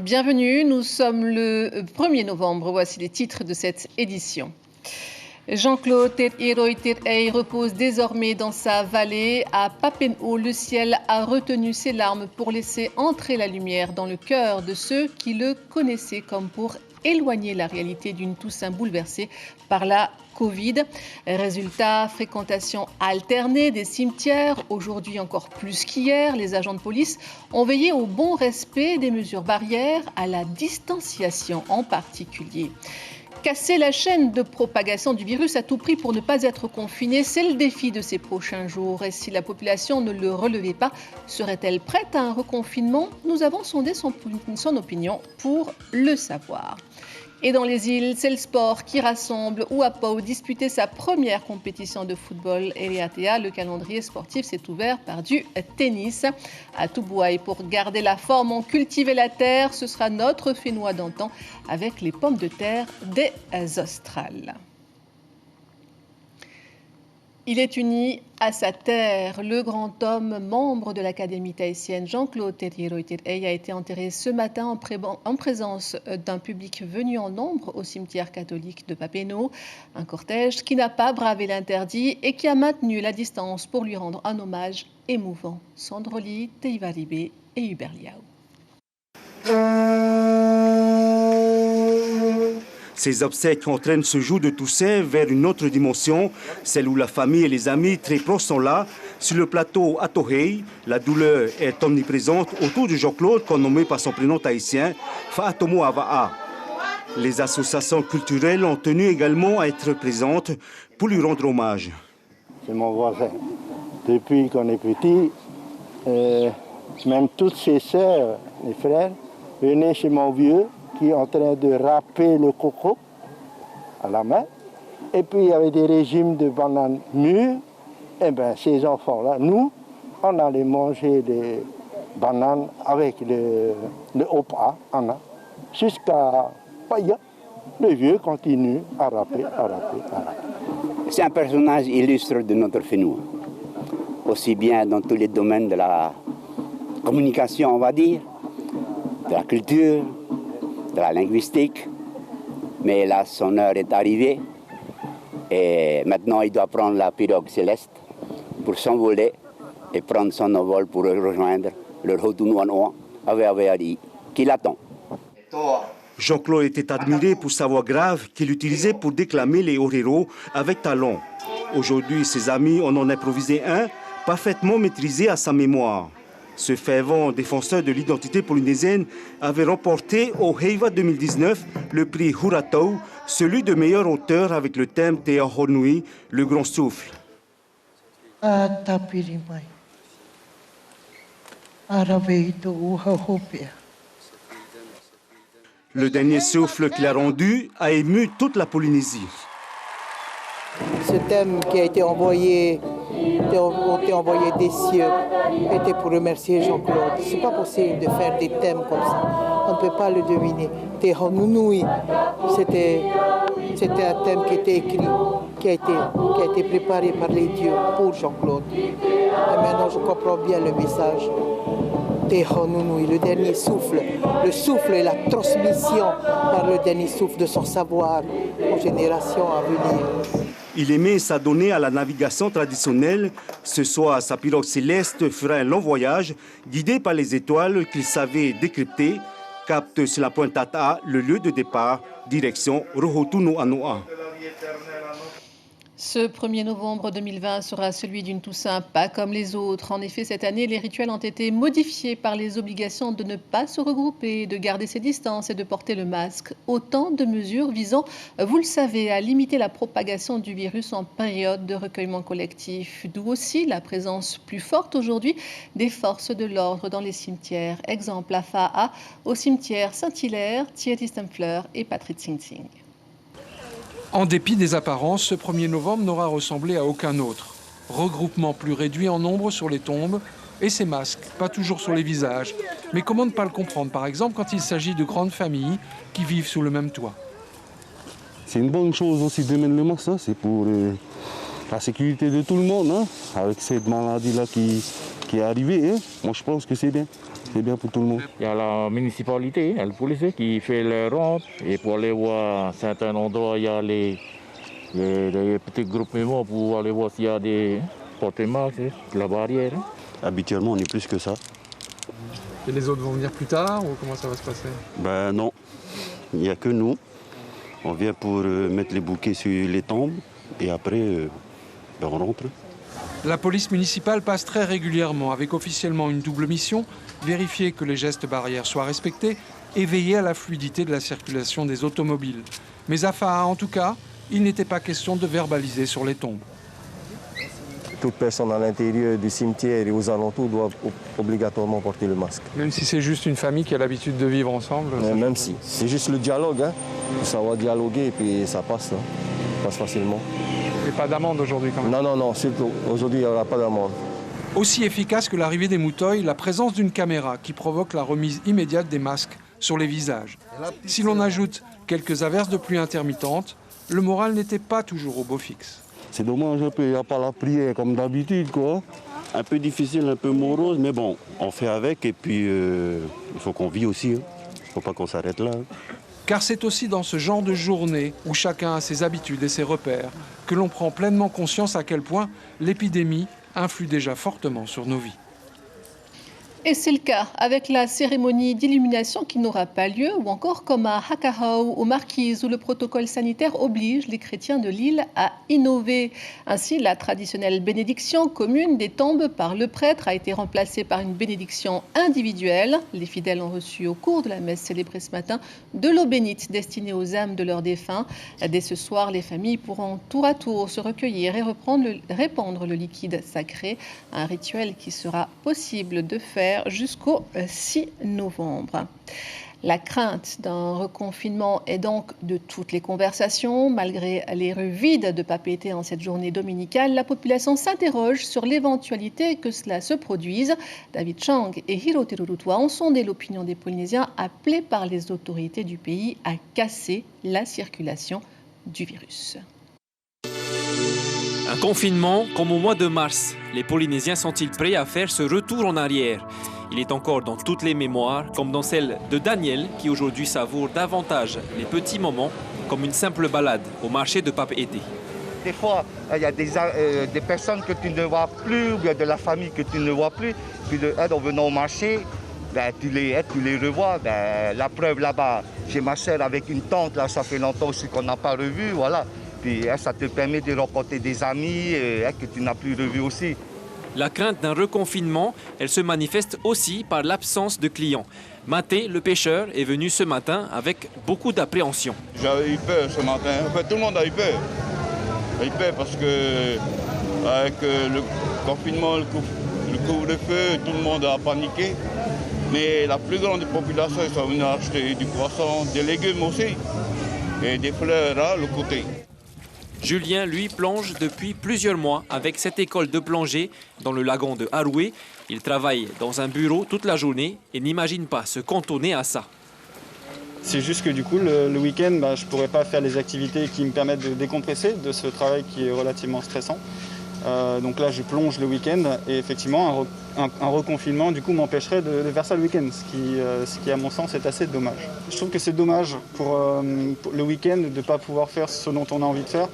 bienvenue. Nous sommes le 1er novembre. Voici les titres de cette édition. Jean-Claude Tet-Iroy-Tet-Ey repose désormais dans sa vallée. À Papenhaut, le ciel a retenu ses larmes pour laisser entrer la lumière dans le cœur de ceux qui le connaissaient, comme pour éloigner la réalité d'une Toussaint bouleversée par la Covid. Résultat, fréquentation alternée des cimetières. Aujourd'hui encore plus qu'hier, les agents de police ont veillé au bon respect des mesures barrières, à la distanciation en particulier. Casser la chaîne de propagation du virus à tout prix pour ne pas être confiné, c'est le défi de ces prochains jours. Et si la population ne le relevait pas, serait-elle prête à un reconfinement? Nous avons sondé son opinion pour le savoir. Et dans les îles, c'est le sport qui rassemble. Ouapao disputait sa première compétition de football Eriatea. Le calendrier sportif s'est ouvert par du tennis. À Toubouaï, pour garder la forme, on cultivait la terre. Ce sera notre Fénois d'antan avec les pommes de terre des Australes. Il est uni à sa terre. Le grand homme, membre de l'Académie tahitienne, Jean-Claude Tet-Iroy-Tet-Ey, a été enterré ce matin en présence d'un public venu en nombre au cimetière catholique de Papenhaut. Un cortège qui n'a pas bravé l'interdit et qui a maintenu la distance pour lui rendre un hommage émouvant. Sandroli, Teivaribé et Hubert Liao. Ces obsèques entraînent ce jour de Toussaint vers une autre dimension, celle où la famille et les amis très proches sont là. Sur le plateau à Tohei, la douleur est omniprésente autour de Jean-Claude, qu'on nommé par son prénom tahitien, Fa'atomo Ava'a. Les associations culturelles ont tenu également à être présentes pour lui rendre hommage. C'est mon voisin. Depuis qu'on est petit, même toutes ses sœurs, les frères, venaient chez mon vieux, qui est en train de râper le coco à la main. Et puis il y avait des régimes de bananes mûres. Et bien ces enfants-là, nous, on allait manger des bananes avec le opa, jusqu'à Paya. Le vieux continue à râper. C'est un personnage illustre de notre Fénois. Aussi bien dans tous les domaines de la communication, on va dire, de la culture, de la linguistique, mais là, son heure est arrivée et maintenant, il doit prendre la pirogue céleste pour s'envoler et prendre son envol pour rejoindre le Rotunuanoa Aveaveari qui l'attend. Jean-Claude était admiré pour sa voix grave qu'il utilisait pour déclamer les oreros avec talent. Aujourd'hui, ses amis en ont improvisé un parfaitement maîtrisé à sa mémoire. Ce fervent défenseur de l'identité polynésienne avait remporté au Heiva 2019 le prix Huratau, celui de meilleur auteur avec le thème Te Ahonui, le grand souffle. Le dernier souffle qu'il a rendu a ému toute la Polynésie. Ce thème qui a été envoyé des cieux était pour remercier Jean-Claude. C'est pas possible de faire des thèmes comme ça. On ne peut pas le deviner. Te Honunui, c'était un thème qui était écrit, qui a été préparé par les dieux pour Jean-Claude. Et maintenant je comprends bien le message. Te Honunui, le dernier souffle. Le souffle et la transmission par le dernier souffle de son savoir aux générations à venir. Il aimait s'adonner à la navigation traditionnelle. Ce soir, sa pirogue céleste fera un long voyage, guidé par les étoiles qu'il savait décrypter, capte sur la pointe Tata, le lieu de départ, direction Rohotunuanoa. Ce 1er novembre 2020 sera celui d'une Toussaint pas comme les autres. En effet, cette année, les rituels ont été modifiés par les obligations de ne pas se regrouper, de garder ses distances et de porter le masque. Autant de mesures visant, vous le savez, à limiter la propagation du virus en période de recueillement collectif. D'où aussi la présence plus forte aujourd'hui des forces de l'ordre dans les cimetières. Exemple à Fa'a, au cimetière Saint-Hilaire, Thierry Stempfler et Patrick Tsing. En dépit des apparences, ce 1er novembre n'aura ressemblé à aucun autre. Regroupement plus réduit en nombre sur les tombes et ces masques, pas toujours sur les visages. Mais comment ne pas le comprendre, par exemple, quand il s'agit de grandes familles qui vivent sous le même toit? C'est une bonne chose aussi de mettre le masque, hein. C'est pour la sécurité de tout le monde, hein. Avec cette maladie-là qui est arrivée. Hein. Moi, je pense que c'est bien. c'est bien pour tout le monde. Il y a la municipalité, il y a le policier qui fait les rondes. Et pour aller voir certains endroits, il y a les petits groupements pour aller voir s'il y a des porte-masques, la barrière. Habituellement, on est plus que ça. Et les autres vont venir plus tard ou comment ça va se passer? Ben non, il n'y a que nous. On vient pour mettre les bouquets sur les tombes et après, on rentre. La police municipale passe très régulièrement avec officiellement une double mission, vérifier que les gestes barrières soient respectés et veiller à la fluidité de la circulation des automobiles. Mais à Faha, en tout cas, il n'était pas question de verbaliser sur les tombes. Toute personne à l'intérieur du cimetière et aux alentours doit obligatoirement porter le masque. Même si c'est juste une famille qui a l'habitude de vivre ensemble? Même si. C'est juste le dialogue. Il faut savoir dialoguer et puis ça passe. Ça passe facilement. Et pas d'amende aujourd'hui quand même? Non, surtout. Aujourd'hui, il n'y aura pas d'amende. Aussi efficace que l'arrivée des mouteuils, la présence d'une caméra qui provoque la remise immédiate des masques sur les visages. Si l'on ajoute quelques averses de pluie intermittentes, le moral n'était pas toujours au beau fixe. C'est dommage un peu, il n'y a pas la prière comme d'habitude, quoi. Un peu difficile, un peu morose, mais bon, on fait avec et puis il faut qu'on vit aussi. Il ne faut pas qu'on s'arrête là. Car c'est aussi dans ce genre de journée où chacun a ses habitudes et ses repères que l'on prend pleinement conscience à quel point l'épidémie influe déjà fortement sur nos vies. Et c'est le cas avec la cérémonie d'illumination qui n'aura pas lieu, ou encore comme à Hakahao, aux Marquises, où le protocole sanitaire oblige les chrétiens de l'île à innover. Ainsi, la traditionnelle bénédiction commune des tombes par le prêtre a été remplacée par une bénédiction individuelle. Les fidèles ont reçu au cours de la messe célébrée ce matin de l'eau bénite destinée aux âmes de leurs défunts. Dès ce soir, les familles pourront tour à tour se recueillir et répandre le liquide sacré, un rituel qui sera possible de faire jusqu'au 6 novembre. La crainte d'un reconfinement est donc de toutes les conversations. Malgré les rues vides de Papeete en cette journée dominicale, la population s'interroge sur l'éventualité que cela se produise. David Chang et Hiro Terurutua ont sondé l'opinion des Polynésiens appelés par les autorités du pays à casser la circulation du virus. Un confinement comme au mois de mars. Les Polynésiens sont-ils prêts à faire ce retour en arrière? Il est encore dans toutes les mémoires, comme dans celle de Daniel, qui aujourd'hui savoure davantage les petits moments, comme une simple balade au marché de Papeete. Des fois, il y a des personnes que tu ne vois plus, ou bien de la famille que tu ne vois plus. Puis en venant au marché, tu les revois. La preuve là-bas, j'ai ma soeur avec une tante, là, ça fait longtemps aussi qu'on n'a pas revu, voilà. Puis ça te permet de rencontrer des amis que tu n'as plus revus aussi. La crainte d'un reconfinement, elle se manifeste aussi par l'absence de clients. Maté, le pêcheur, est venu ce matin avec beaucoup d'appréhension. J'avais eu peur ce matin. En fait, tout le monde a eu peur. A eu peur parce que avec le confinement, le couvre-feu, tout le monde a paniqué. Mais la plus grande population, ils sont venus acheter du poisson, des légumes aussi et des fleurs à l'autre côté. Julien, lui, plonge depuis plusieurs mois avec cette école de plongée dans le lagon de Haroué. Il travaille dans un bureau toute la journée et n'imagine pas se cantonner à ça. C'est juste que du coup, le week-end, je ne pourrais pas faire les activités qui me permettent de décompresser de ce travail qui est relativement stressant. Donc là, je plonge le week-end et effectivement, un reconfinement du coup m'empêcherait de faire ça le week-end, ce qui à mon sens est assez dommage. Je trouve que c'est dommage pour le week-end de ne pas pouvoir faire ce dont on a envie de faire,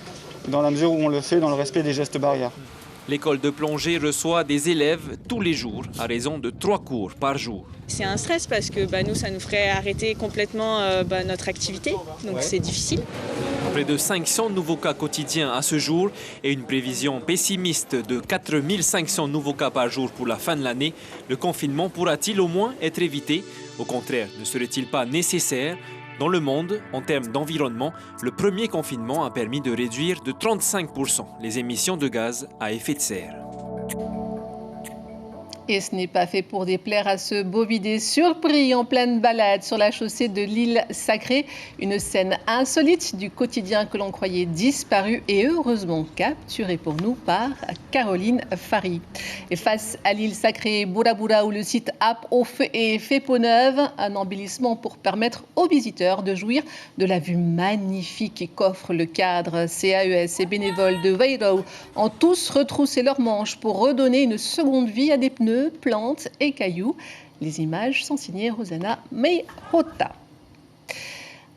dans la mesure où on le fait dans le respect des gestes barrières. L'école de plongée reçoit des élèves tous les jours, à raison de 3 cours par jour. C'est un stress parce que nous, ça nous ferait arrêter complètement notre activité, donc c'est difficile. Près de 500 nouveaux cas quotidiens à ce jour et une prévision pessimiste de 4500 nouveaux cas par jour pour la fin de l'année. Le confinement pourra-t-il au moins être évité? Au contraire, ne serait-il pas nécessaire? Dans le monde, en termes d'environnement, le premier confinement a permis de réduire de 35% les émissions de gaz à effet de serre. Et ce n'est pas fait pour déplaire à ce bovidé surpris en pleine balade sur la chaussée de l'île Sacrée. Une scène insolite du quotidien que l'on croyait disparu et heureusement capturé pour nous par Caroline Fary. Et face à l'île Sacrée, Burabura, où le site est fait peau neuve, un embellissement pour permettre aux visiteurs de jouir de la vue magnifique qu'offre le cadre. CAES et bénévoles de Wairau ont tous retroussé leurs manches pour redonner une seconde vie à des pneus, plantes et cailloux. Les images sont signées Rosana Meihota.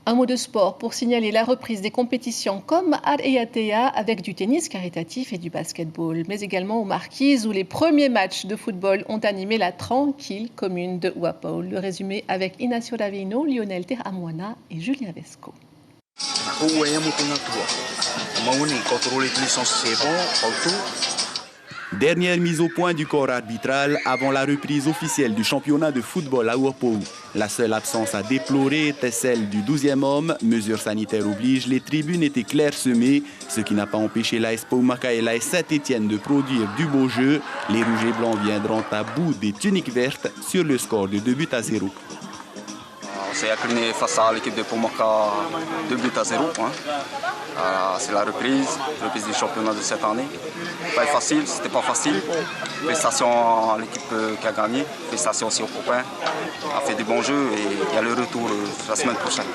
Un mot de sport pour signaler la reprise des compétitions comme à Eyatea avec du tennis caritatif et du basketball, mais également aux Marquises où les premiers matchs de football ont animé la tranquille commune de Ouapaul. Le résumé avec Inacio Davino, Lionel Terhamouana et Julien Vesco. Dernière mise au point du corps arbitral avant la reprise officielle du championnat de football à Ouapo. La seule absence à déplorer était celle du 12e homme. Mesures sanitaires obligent, les tribunes étaient clairsemées, ce qui n'a pas empêché l'AS Paumaka et l'AS Saint-Étienne de produire du beau jeu. Les rouges et blancs viendront à bout des tuniques vertes sur le score de 2-0. On s'est incliné face à l'équipe de Paumaka 2-0. C'est la reprise du championnat de cette année. Pas facile, c'était pas facile. Félicitations à l'équipe qui a gagné, félicitations aussi aux copains. On a fait des bons jeux et il y a le retour la semaine prochaine.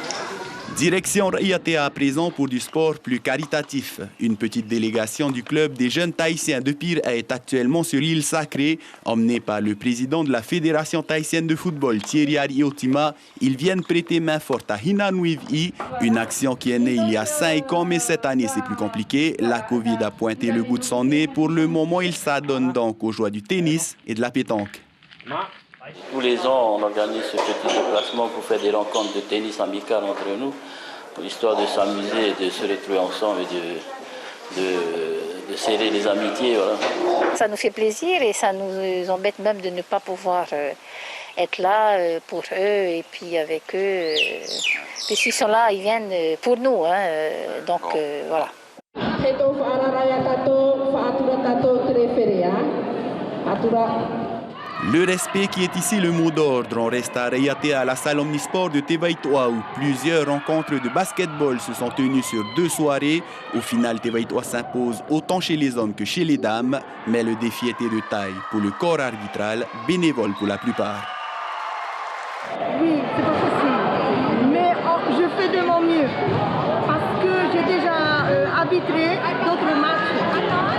Direction Eyatea à présent pour du sport plus caritatif. Une petite délégation du club des jeunes Tahitiens de Pire est actuellement sur l'île Sacrée. Emmenée par le président de la Fédération Tahitienne de football, Thierry Ariotima, ils viennent prêter main forte à Hinanuivi, une action qui est née il y a 5 ans, mais cette année c'est plus compliqué. La Covid a pointé le bout de son nez. Pour le moment, il s'adonne donc aux joies du tennis et de la pétanque. Tous les ans, on organise ce petit déplacement pour faire des rencontres de tennis amicales entre nous, pour l'histoire de s'amuser, de se retrouver ensemble et de serrer les amitiés. Voilà. Ça nous fait plaisir et ça nous embête même de ne pas pouvoir être là pour eux et puis avec eux. Puisqu'ils sont là, ils viennent pour nous. Donc voilà. Le respect qui est ici le mot d'ordre. On reste à Eyatea à la salle omnisport de Tevaitoa où plusieurs rencontres de basketball se sont tenues sur 2 soirées. Au final, Tevaitoa s'impose autant chez les hommes que chez les dames. Mais le défi était de taille pour le corps arbitral, bénévole pour la plupart. Oui, c'est pas facile. Mais je fais de mon mieux. Parce que j'ai déjà arbitré d'autres matchs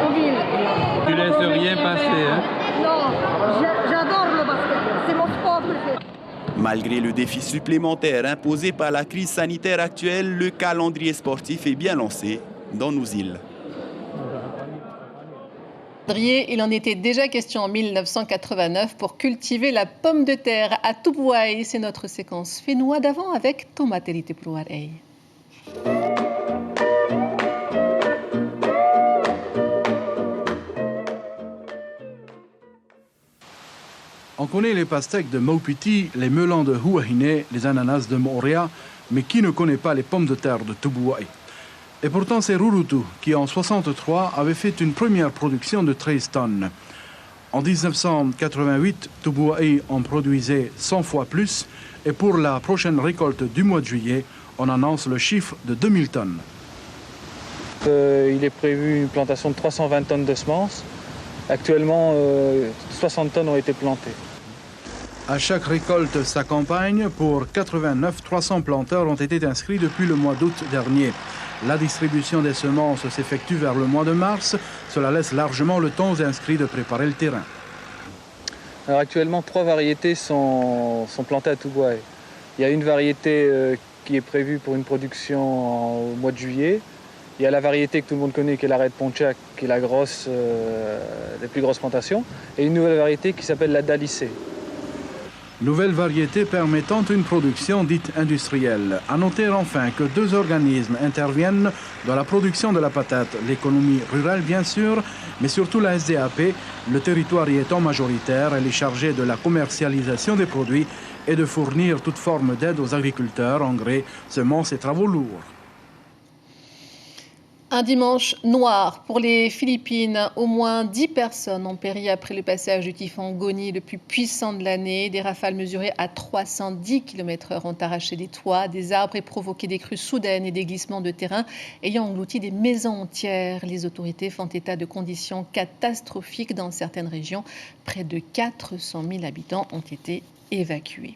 en ville. Tu laisses rien passer, hein? Non, j'adore le basket. C'est mon sport préféré. Malgré le défi supplémentaire imposé par la crise sanitaire actuelle, le calendrier sportif est bien lancé dans nos îles. Il en était déjà question en 1989 pour cultiver la pomme de terre à Tubuai. C'est notre séquence fénois d'avant avec Tomaterite Pruarei. On connaît les pastèques de Maupiti, les melons de Huahine, les ananas de Moorea, mais qui ne connaît pas les pommes de terre de Tubuai? Et pourtant, c'est Rurutu qui, en 1963, avait fait une première production de 13 tonnes. En 1988, Tubuai en produisait 100 fois plus, et pour la prochaine récolte du mois de juillet, on annonce le chiffre de 2000 tonnes. Il est prévu une plantation de 320 tonnes de semences. Actuellement, 60 tonnes ont été plantées. À chaque récolte s'accompagne. Pour 89, 300 planteurs ont été inscrits depuis le mois d'août dernier. La distribution des semences s'effectue vers le mois de mars. Cela laisse largement le temps aux inscrits de préparer le terrain. Alors actuellement, 3 variétés sont plantées à Tubuai. Il y a une variété qui est prévue pour une production au mois de juillet. Il y a la variété que tout le monde connaît, qui est la Red Pontiac, qui est la grosse, des plus grosses plantations. Et une nouvelle variété qui s'appelle la Dalicée. Nouvelle variété permettant une production dite industrielle. À noter enfin que 2 organismes interviennent dans la production de la patate. L'économie rurale, bien sûr, mais surtout la SDAP. Le territoire y étant majoritaire, elle est chargée de la commercialisation des produits et de fournir toute forme d'aide aux agriculteurs, engrais, semences et travaux lourds. Un dimanche noir pour les Philippines. Au moins 10 personnes ont péri après le passage du typhon Goni, le plus puissant de l'année. Des rafales mesurées à 310 km/h ont arraché des toits, des arbres et provoqué des crues soudaines et des glissements de terrain ayant englouti des maisons entières. Les autorités font état de conditions catastrophiques dans certaines régions. Près de 400 000 habitants ont été évacués.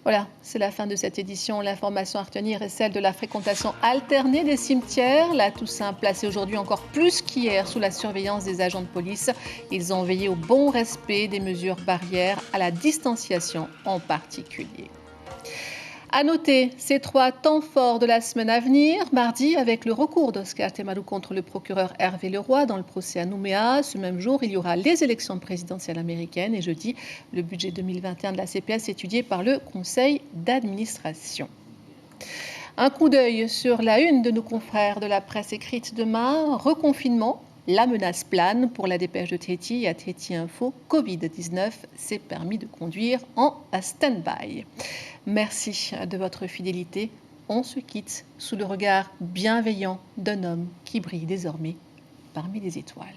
Voilà, c'est la fin de cette édition. L'information à retenir est celle de la fréquentation alternée des cimetières. La Toussaint placée aujourd'hui encore plus qu'hier sous la surveillance des agents de police. Ils ont veillé au bon respect des mesures barrières, à la distanciation en particulier. À noter ces 3 temps forts de la semaine à venir. Mardi, avec le recours d'Oscar Temarou contre le procureur Hervé Leroy dans le procès à Nouméa. Ce même jour, il y aura les élections présidentielles américaines. Et jeudi, le budget 2021 de la CPS étudié par le conseil d'administration. Un coup d'œil sur la une de nos confrères de la presse écrite demain. Reconfinement. La menace plane pour la dépêche de Téti et à Téti Info. Covid-19 s'est permis de conduire en stand-by. Merci de votre fidélité. On se quitte sous le regard bienveillant d'un homme qui brille désormais parmi les étoiles.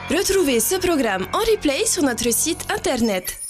Retrouvez ce programme en replay sur notre site internet